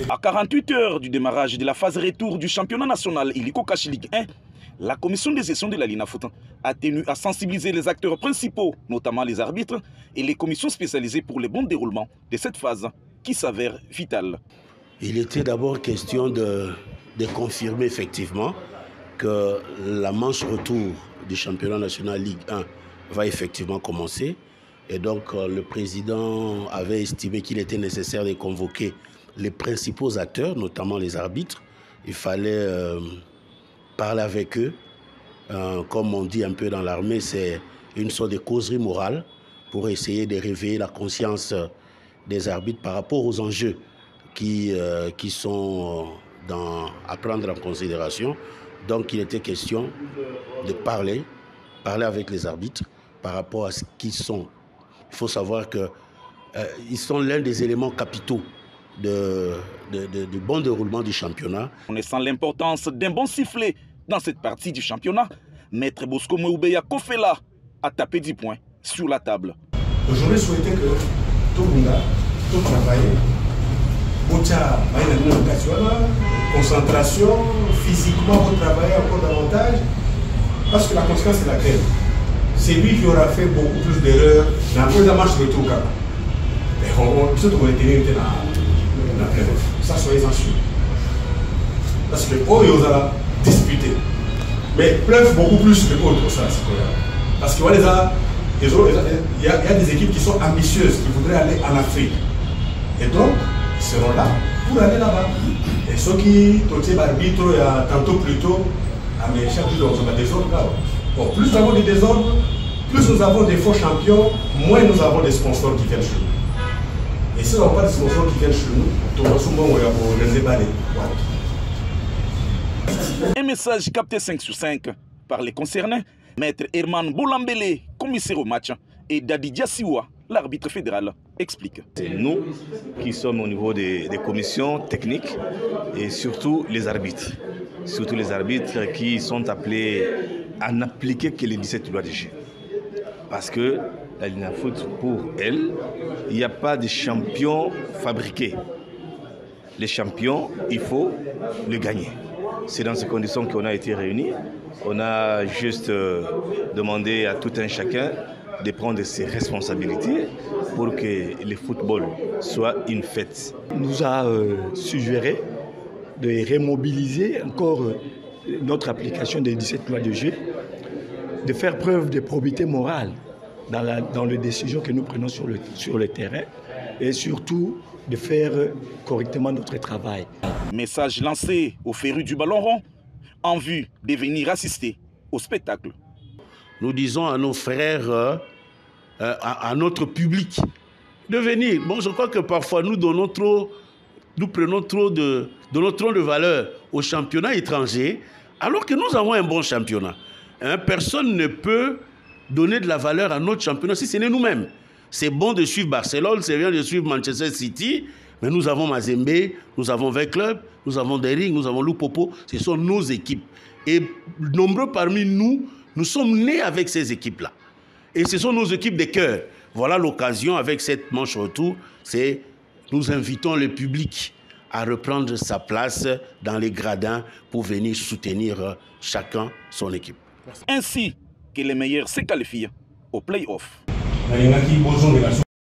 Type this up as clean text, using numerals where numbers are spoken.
À 48 heures du démarrage de la phase retour du championnat national Illico Cash Ligue 1, la commission de gestion de la Linafoot a tenu à sensibiliser les acteurs principaux, notamment les arbitres et les commissions spécialisées pour le bon déroulement de cette phase qui s'avère vitale. Il était d'abord question de confirmer effectivement que la manche retour du championnat national Ligue 1 va effectivement commencer. Et donc le président avait estimé qu'il était nécessaire de convoquer les principaux acteurs, notamment les arbitres. Il fallait parler avec eux. Comme on dit un peu dans l'armée, c'est une sorte de causerie morale pour essayer de réveiller la conscience des arbitres par rapport aux enjeux qui sont à prendre en considération. Donc il était question de parler avec les arbitres par rapport à ce qu'ils sont. Il faut savoir qu'ils sont l'un des éléments capitaux du bon déroulement du championnat. Connaissant l'importance d'un bon sifflet dans cette partie du championnat, Maître Bosco Moubeya Kofela a tapé 10 points sur la table. J'aurais souhaité que tout le monde, tout travaille, concentration, physiquement, vous travaillez encore davantage, parce que la conséquence est laquelle? C'est lui qui aura fait beaucoup plus d'erreurs dans la première marche de retour. Mais on peut retenir la playoff. Ça, soyez-en sûrs. Parce que oh, il a disputé. Mais pleuve beaucoup plus que autres, ça, c'est quoi. Parce qu'il y a des équipes qui sont ambitieuses, qui voudraient aller en Afrique. Et donc, ils seront là pour aller là-bas. Et ceux qui, l'arbitre, tantôt plus tôt, mais chaque jour, on a des ordres là. Bon, plus nous avons des désordres, plus nous avons des faux champions, moins nous avons des sponsors qui viennent chez nous. Et si nous n'avons pas de sponsors qui viennent chez nous, on va souvent les déballer. Un message capté 5 sur 5 par les concernés, Maître Herman Boulambele, commissaire au match, et Dadi Diassiwa, l'arbitre fédéral, explique. C'est nous qui sommes au niveau des commissions techniques et surtout les arbitres. Surtout les arbitres qui sont appelés à n'appliquer que les 17 lois de jeu. Parce que la Linafoot, pour elle, il n'y a pas de champion fabriqué. Les champions, il faut le gagner. C'est dans ces conditions qu'on a été réunis. On a juste demandé à tout un chacun de prendre ses responsabilités pour que le football soit une fête. Il nous a suggéré de remobiliser encore notre application des 17 lois de jeu, de faire preuve de probité morale dans les décisions que nous prenons sur le terrain et surtout de faire correctement notre travail. Message lancé aux férus du ballon rond en vue de venir assister au spectacle. Nous disons à nos frères, à notre public, de venir. Bon, je crois que parfois nous prenons trop de valeur au championnat étranger, alors que nous avons un bon championnat. Personne ne peut donner de la valeur à notre championnat si ce n'est nous-mêmes. C'est bon de suivre Barcelone, c'est bien de suivre Manchester City, mais nous avons Mazembe, nous avons 20 clubs, nous avons Dering, nous avons Lupopo, ce sont nos équipes. Et nombreux parmi nous, nous sommes nés avec ces équipes-là. Et ce sont nos équipes de cœur. Voilà l'occasion avec cette manche retour, c'est nous invitons le public à reprendre sa place dans les gradins pour venir soutenir chacun son équipe. Ainsi que les meilleurs se qualifient au play-off.